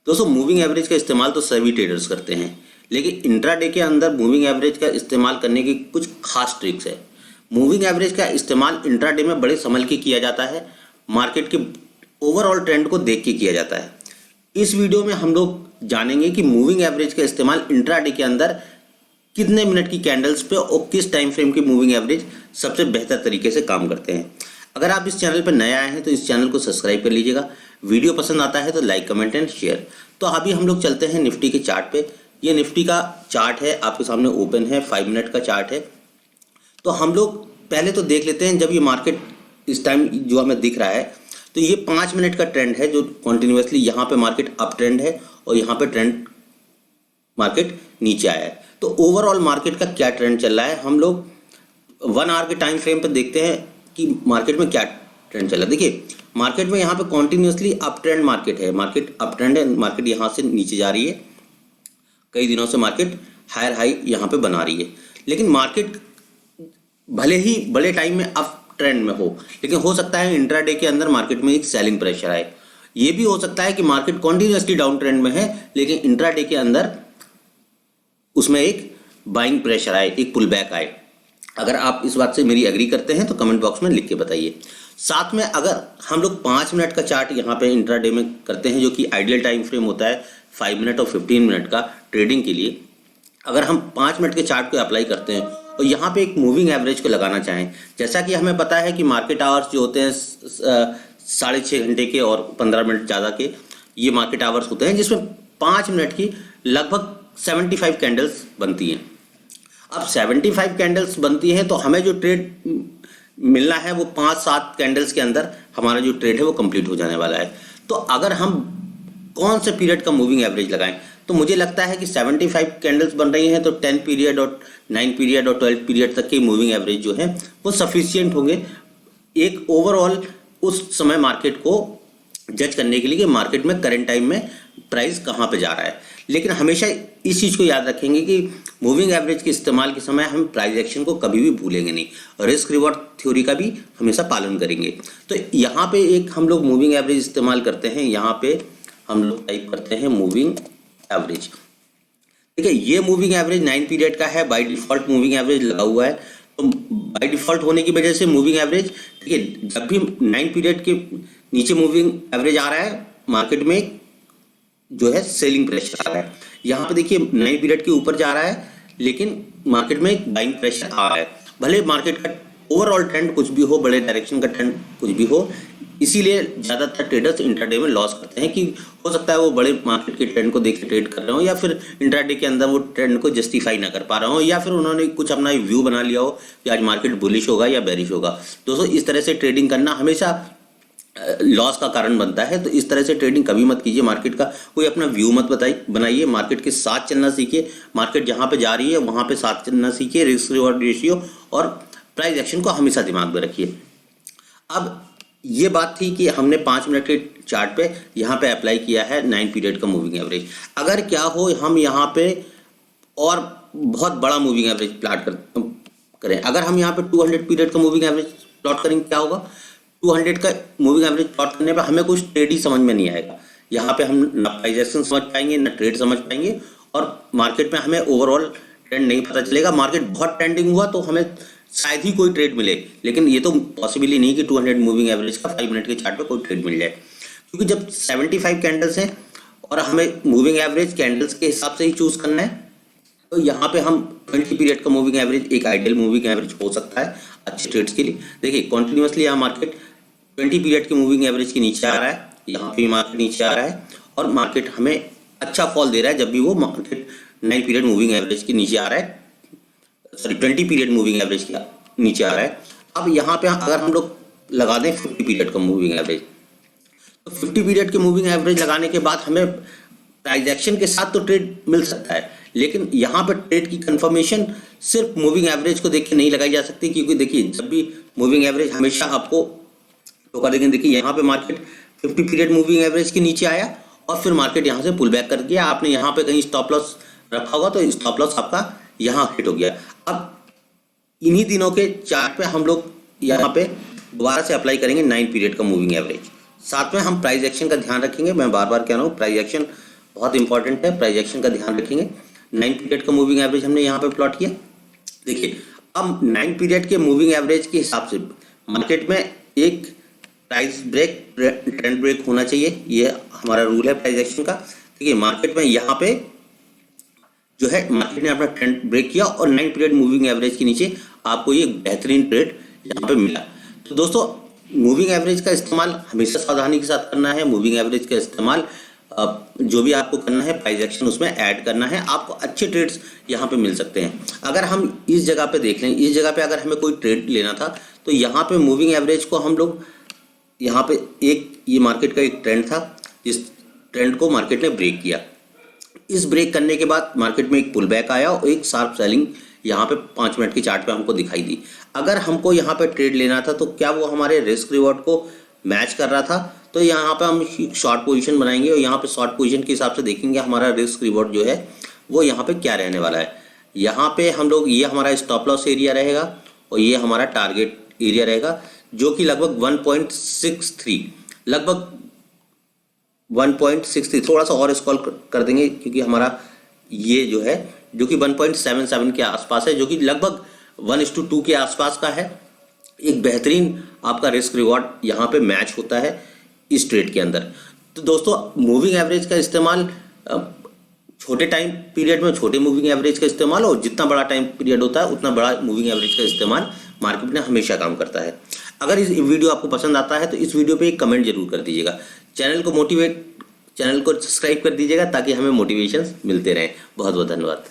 दोस्तों moving average का इस्तेमाल तो सभी ट्रेडर्स करते हैं, लेकिन इंट्राडे के अंदर मूविंग एवरेज का इस्तेमाल करने की कुछ खास ट्रिक्स है। मूविंग एवरेज का इस्तेमाल इंट्राडे में बड़े संभल के किया जाता है, मार्केट के ओवरऑल ट्रेंड को देख के किया जाता है। इस वीडियो में हम लोग जानेंगे कि मूविंग एवरेज का इस्तेमाल इंट्राडे के अंदर कितने मिनट की कैंडल्स पे और किस टाइम फ्रेम की मूविंग एवरेज सबसे बेहतर तरीके से काम करते हैं। अगर आप इस चैनल पर नए आए हैं तो इस चैनल को सब्सक्राइब कर लीजिएगा। वीडियो पसंद आता है तो लाइक, कमेंट एंड शेयर। तो अभी हम लोग चलते हैं निफ्टी के चार्ट पे। ये निफ्टी का चार्ट है, आपके सामने ओपन है, 5 मिनट का चार्ट है। तो हम लोग पहले तो देख लेते हैं, जब ये मार्केट इस टाइम जो हमें दिख रहा है तो ये 5 मिनट का ट्रेंड है जो कॉन्टिन्यूसली यहाँ पे मार्केट अप ट्रेंड है और यहाँ पे ट्रेंड मार्केट नीचे आया है। तो ओवरऑल मार्केट का क्या ट्रेंड चल रहा है, हम लोग 1 आवर के टाइम फ्रेम पर देखते हैं कि मार्केट में क्या ट्रेंड चल रहा है। देखिए मार्केट में यहाँ पे कॉन्टिन्यूसली अप ट्रेंड मार्केट है, मार्केट अप ट्रेंड है, मार्केट यहाँ से नीचे जा रही है। कई दिनों से मार्केट हायर हाई यहाँ पे बना रही है, लेकिन मार्केट भले ही बड़े टाइम में अप ट्रेंड में हो, लेकिन हो सकता है इंट्राडे के अंदर मार्केट में एक सेलिंग प्रेशर आए। ये भी हो सकता है कि मार्केट कॉन्टिन्यूसली डाउन ट्रेंड में है, लेकिन इंट्राडे के अंदर उसमें एक बाइंग प्रेशर आए, एक पुल बैक आए। अगर आप इस बात से मेरी एग्री करते हैं तो कमेंट बॉक्स में लिख के बताइए। साथ में अगर हम लोग 5 मिनट का चार्ट यहाँ पे इंट्राडे में करते हैं, जो कि आइडियल टाइम फ्रेम होता है 5 मिनट और 15 मिनट का ट्रेडिंग के लिए, अगर हम 5 मिनट के चार्ट को अप्लाई करते हैं और यहाँ पे एक मूविंग एवरेज को लगाना चाहें, जैसा कि हमें पता है कि मार्केट आवर्स जो होते हैं 6.5 घंटे के और 15 मिनट ज़्यादा के ये मार्केट आवर्स होते हैं, जिसमें 5 मिनट की लगभग 75 कैंडल्स बनती हैं। अब 75 कैंडल्स बनती हैं तो हमें जो ट्रेड मिलना है वो 5-7 कैंडल्स के अंदर हमारा जो ट्रेड है वो कंप्लीट हो जाने वाला है। तो अगर हम कौन से पीरियड का मूविंग एवरेज लगाएं, तो मुझे लगता है कि 75 कैंडल्स बन रही हैं तो 10 पीरियड और 9 पीरियड और 12 पीरियड तक के मूविंग एवरेज जो है वो सफिशियंट होंगे एक ओवरऑल उस समय मार्केट को जज करने के लिए कि मार्केट में करंट टाइम में प्राइस कहाँ पे जा रहा है। लेकिन हमेशा इस चीज़ को याद रखेंगे कि मूविंग एवरेज के इस्तेमाल के समय हम प्राइस एक्शन को कभी भी भूलेंगे नहीं, रिस्क रिवॉर्ड थ्योरी का भी हमेशा पालन करेंगे। तो यहाँ पे एक हम लोग मूविंग एवरेज इस्तेमाल करते हैं, यहाँ पे हम लोग टाइप करते हैं मूविंग एवरेज। ठीक है, ये मूविंग एवरेज 9 पीरियड का है, बाय डिफॉल्ट मूविंग एवरेज लगा हुआ है। तो बाय डिफॉल्ट होने की वजह से मूविंग एवरेज, ठीक है, जब भी 9 पीरियड के नीचे मूविंग एवरेज आ रहा है मार्केट में जो है सेलिंग प्रेशर आ रहा है। यहाँ पे देखिए 9 पीरियड के ऊपर जा रहा है, लेकिन मार्केट में एक बाइंग प्रेशर आ रहा है। भले मार्केट का ओवरऑल ट्रेंड कुछ भी हो, बड़े डायरेक्शन का ट्रेंड कुछ भी हो, इसीलिए ज़्यादातर ट्रेडर्स इंट्राडे में लॉस करते हैं कि हो सकता है वो बड़े मार्केट के ट्रेंड को देख के ट्रेड कर रहे हो, या फिर इंट्राडे के अंदर वो ट्रेंड को जस्टिफाई ना कर पा रहे हो, या फिर उन्होंने कुछ अपना व्यू बना लिया हो कि आज मार्केट बुलिश होगा या बेरिश होगा। दोस्तों इस तरह से ट्रेडिंग करना हमेशा लॉस का कारण बनता है। तो इस तरह से ट्रेडिंग कभी मत कीजिए, मार्केट का कोई अपना व्यू मत बनाइए, मार्केट के साथ चलना सीखिए, मार्केट जहाँ पे जा रही है वहाँ पे साथ चलना सीखिए, रिस्क रिवॉर्ड रेशियो और प्राइस एक्शन को हमेशा दिमाग में रखिए। अब ये बात थी कि हमने 5 मिनट के चार्ट पे यहाँ पे अप्लाई किया है 9 पीरियड का मूविंग एवरेज। अगर क्या हो हम यहाँ पे और बहुत बड़ा मूविंग एवरेज प्लॉट करें, अगर हम यहाँ पे 200 पीरियड का मूविंग एवरेज प्लॉट करेंगे, क्या होगा, 200 का मूविंग एवरेज प्लॉट करने पर हमें कुछ ट्रेड ही समझ में नहीं आएगा। यहाँ पे हम ना प्राइस एक्शन समझ पाएंगे, ना ट्रेड समझ पाएंगे, और मार्केट में हमें ओवरऑल ट्रेंड नहीं पता चलेगा। मार्केट बहुत ट्रेंडिंग हुआ तो हमें शायद ही कोई ट्रेड मिले, लेकिन ये तो पॉसिबल ही नहीं कि 200 मूविंग एवरेज का 5 मिनट के चार्ट पे कोई ट्रेड मिल जाए, क्योंकि जब 75 कैंडल्स हैं और हमें मूविंग एवरेज कैंडल्स के हिसाब से ही चूज करना है, तो यहाँ पे हम 20 पीरियड का मूविंग एवरेज एक आइडियल मूविंग एवरेज हो सकता है अच्छे ट्रेड्स के लिए। देखिए कॉन्टिन्यूसली यहाँ मार्केट 20 पीरियड के मूविंग एवरेज के नीचे आ रहा है, यहाँ पे मार्केट नीचे आ रहा है, और मार्केट हमें अच्छा फॉल दे रहा है जब भी वो मार्केट 9 पीरियड मूविंग एवरेज के नीचे आ रहा है, सॉरी 20 पीरियड मूविंग एवरेज के नीचे आ रहा है। अब यहाँ पे अगर हम लोग लगा दें 50 पीरियड का मूविंग एवरेज, तो 50 पीरियड के मूविंग एवरेज लगाने के बाद हमें प्राइस एक्शन के साथ तो ट्रेड मिल सकता है, लेकिन यहाँ पर ट्रेड की कंफर्मेशन सिर्फ मूविंग एवरेज को देख के नहीं लगाई जा सकती, क्योंकि देखिए जब भी मूविंग एवरेज हमेशा आपको धोखा देंगे। देखिए यहाँ पे मार्केट 50 पीरियड मूविंग एवरेज के नीचे आया और फिर मार्केट यहाँ से पुल बैक कर गया। आपने यहाँ पे कहीं स्टॉप लॉस रखा होगा तो स्टॉप लॉस आपका यहाँ हिट हो गया। अब इन्हीं दिनों के चार्ट पे हम लोग यहाँ पे दोबारा से अप्लाई करेंगे 9 पीरियड का मूविंग एवरेज। साथ में हम प्राइस एक्शन का ध्यान रखेंगे। मैं बार बार कह रहा हूँ प्राइस एक्शन बहुत इंपॉर्टेंट है, प्राइस एक्शन का ध्यान रखेंगे। 9 पीरियड का मूविंग एवरेज हमने यहाँ पे प्लॉट किया। देखिए अब 9 पीरियड के मूविंग एवरेज के हिसाब से मार्केट में एक प्राइस ब्रेक, ट्रेंड ब्रेक होना चाहिए, ये हमारा रूल है प्राइस एक्शन का। देखिए मार्केट में यहाँ पे जो है मार्केट ने अपना ट्रेंड ब्रेक किया और 9 पीरियड मूविंग एवरेज के नीचे आपको ये बेहतरीन ट्रेड यहाँ पे मिला। तो दोस्तों मूविंग एवरेज का इस्तेमाल हमेशा सावधानी के साथ करना है। मूविंग एवरेज का इस्तेमाल जो भी आपको करना है प्राइस एक्शन उसमें ऐड करना है, आपको अच्छे ट्रेड्स यहाँ पे मिल सकते हैं। अगर हम इस जगह पे देख लें, इस जगह पे अगर हमें कोई ट्रेड लेना था तो यहाँ पे मूविंग एवरेज को हम लोग यहाँ पे ये मार्केट का एक ट्रेंड था, इस ट्रेंड को मार्केट ने ब्रेक किया। इस ब्रेक करने के बाद मार्केट में एक पुल बैक आया और एक शार्प सेलिंग यहाँ पे 5 मिनट की चार्ट पे हमको दिखाई दी। अगर हमको यहाँ पे ट्रेड लेना था तो क्या वो हमारे रिस्क रिवॉर्ड को मैच कर रहा था, तो यहाँ पे हम शॉर्ट पोजीशन बनाएंगे और यहाँ पे शॉर्ट पोजीशन के हिसाब से देखेंगे हमारा रिस्क रिवॉर्ड जो है वो यहाँ पे क्या रहने वाला है। यहाँ पे हम लोग, ये हमारा स्टॉप लॉस एरिया रहेगा और ये हमारा टारगेट एरिया रहेगा, जो कि लगभग 1.63, लगभग 1.63, थोड़ा सा और स्क्रॉल कर देंगे क्योंकि हमारा ये जो है जो कि 1.77 के आसपास है, जो कि लगभग 1:2 के आसपास का है। एक बेहतरीन आपका रिस्क रिवॉर्ड यहाँ पे मैच होता है इस ट्रेड के अंदर। तो दोस्तों मूविंग एवरेज का इस्तेमाल छोटे टाइम पीरियड में छोटे मूविंग एवरेज का इस्तेमाल, और जितना बड़ा टाइम पीरियड होता है उतना बड़ा मूविंग एवरेज का इस्तेमाल मार्केट में हमेशा काम करता है। अगर इस वीडियो आपको पसंद आता है तो इस वीडियो पे एक कमेंट जरूर कर दीजिएगा। चैनल को सब्सक्राइब कर दीजिएगा ताकि हमें मोटिवेशन मिलते रहें। बहुत बहुत धन्यवाद।